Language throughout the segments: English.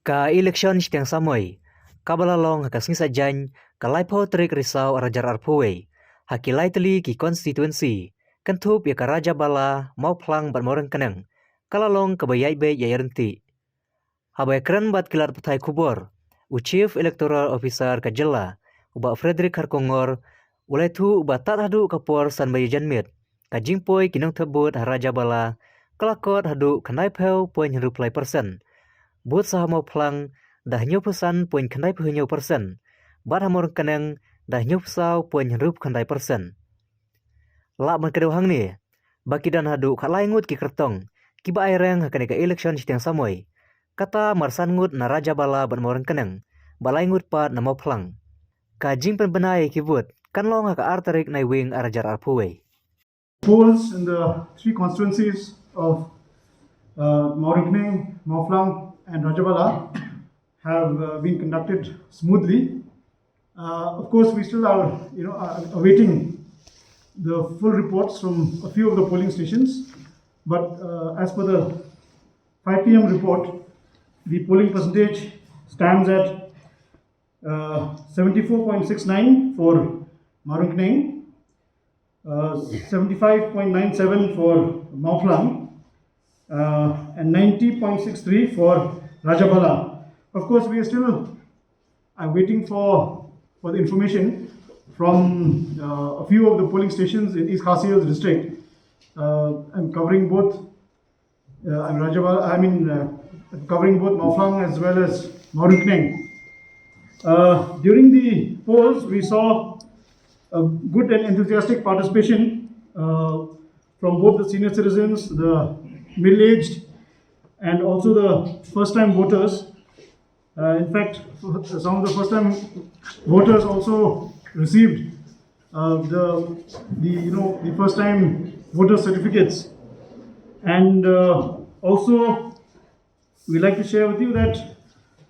Ka election sitiang samoi, kabalalong haka singsa jany, ka laipo trik risau arajar arpuwe, hakilai teli ki konstituensi, kentup ya ka raja bala mau plang bat moreng keneng, kalalong kabayai be yayarenti. Habai keren bat kilat petai kubor, u chief electoral officer ka jela, uba Frederick Harkongor, ulai tu uba tat hadu kapor san bayi janmit, ka jingpoi kinong tebut haraja bala, kelakot hadu kenai peu poin hiruplai persen. Buat sah mau plang dah nyu pesan poin kendai punya persen. Bat hamor keneng dah nyu pesau poin rup kendai persen. Lak man kedau hang ni. Baki dan hadu kat lai ngut ki kertong. Kiba aireng hakan ika election sitiang samoi. Kata marsan ngut na raja bala ban moreng keneng. Balai ngut pat na mau plang. Ka jing pen benai kibut. Kan long haka artarik nai wing arajar arpuwe. Polls in the three constituencies of Morikneng, Mawphlang and Rajabala have been conducted smoothly. Of course, we still are, awaiting the full reports from a few of the polling stations. But as per the 5 p.m. report, the polling percentage stands at 74.69 for Morikneng, 75.97 for Mawphlang, and 90.63 for Rajabala. Of course, we are still waiting for the information from a few of the polling stations in East Khasi Hills district. I'm covering both covering both Mawphlang as well as Morikneng. During the polls, we saw a good and enthusiastic participation from both the senior citizens, the middle-aged, and also the first-time voters. In fact, some of the first-time voters also received the first-time voter certificates. And also, we'd like to share with you that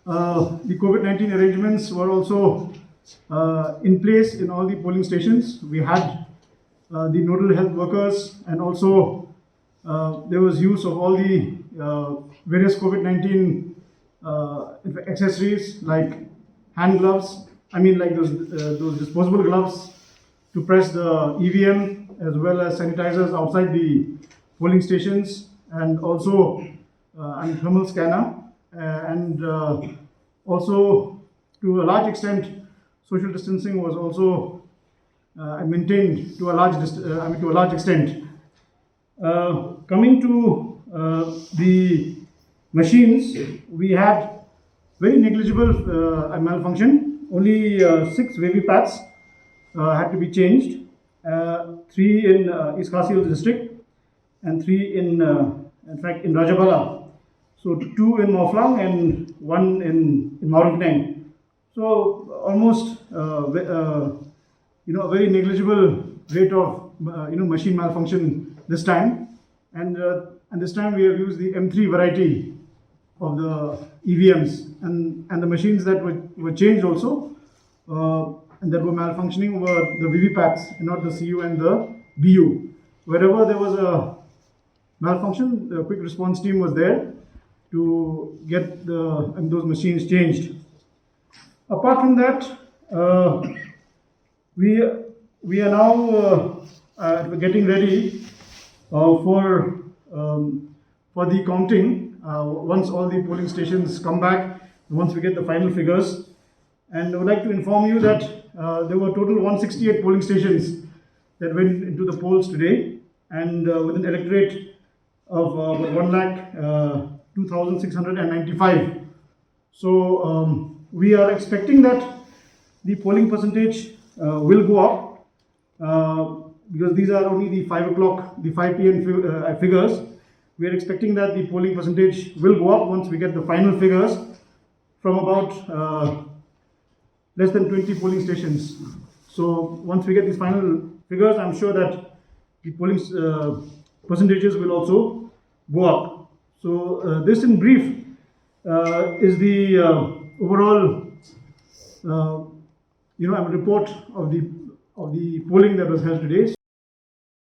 the COVID-19 arrangements were also in place in all the polling stations. We had the nodal health workers, and also there was use of all the various COVID-19 accessories like hand gloves, like those disposable gloves to press the EVM, as well as sanitizers outside the polling stations, and also a thermal scanner, and also to a large extent social distancing was also maintained to a large extent. Coming to the machines, we had very negligible malfunction. Only 6 VVPATs had to be changed. 3 in East Khasi Hills district and 3 in Rajabala. So 2 in Mawphlang and 1 in Morikneng. So almost a very negligible rate of machine malfunction this time, and this time we have used the M3 variety of the EVMs, and the machines that were changed also and that were malfunctioning were the VVPATs and not the CU and the BU. Wherever there was a malfunction, the quick response team was there to get those machines changed. Apart from that, we are now getting ready for the counting once all the polling stations come back, once we get the final figures. And I would like to inform you that there were total 168 polling stations that went into the polls today, and with an electorate of 1,02,695. So we are expecting that the polling percentage will go up because these are only the 5 p.m. figures. We are expecting that the polling percentage will go up once we get the final figures from about less than 20 polling stations. So once we get these final figures, I'm sure that the polling percentages will also go up. So this in brief is the overall report of the polling that was held today.